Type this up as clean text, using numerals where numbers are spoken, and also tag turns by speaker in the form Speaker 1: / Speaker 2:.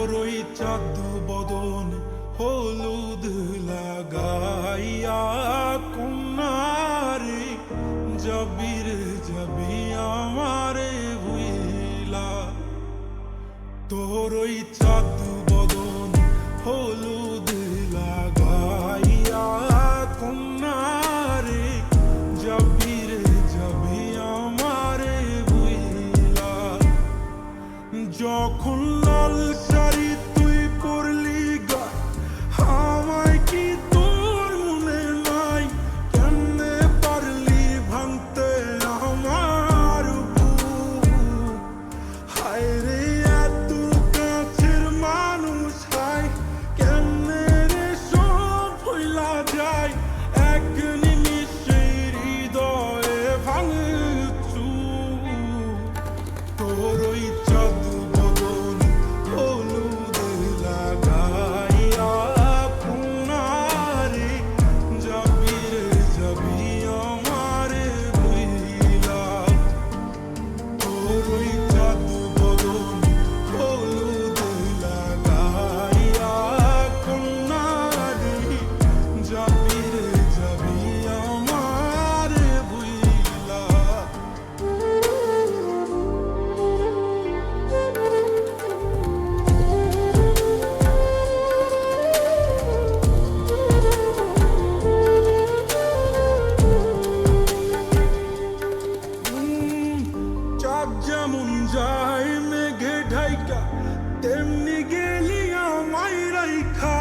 Speaker 1: তোর ওই চাঁদ বদন হলুদ লাগাইয়া কন্যারে যাবি রে যাবি আমারে ভুইলা। তোর ওই চাঁদ বদন হলুদ লাগাইয়া কন্যারে যাবি রে যাবি আমারে ভুইলা। যখন লাল শাড়ি তুই পরলি গা আমায় কি তোর মনে নাই? কেমনে পারলি ভাঙতে আমার বুক? হায় রে এত কাছের মানুষ হায় কেমনে রে সব ভুইলা যায়? এক নিমিষে হৃদয়ে ভাঙচু। তোর ওই চাঁদ বদন হলুদ লাগাইয়া কন্যারে যাবি রে যাবি আমারে ভুইলা। তোর ওই চাঁদ বদন হলুদ লাগাইয়া কন্যারে যাবি রে যাবি আমারে ভুইলা। চাঁদ যেমন যায় মেঘে ঢাইকা তেমনি গেলি আমায় রাইখা।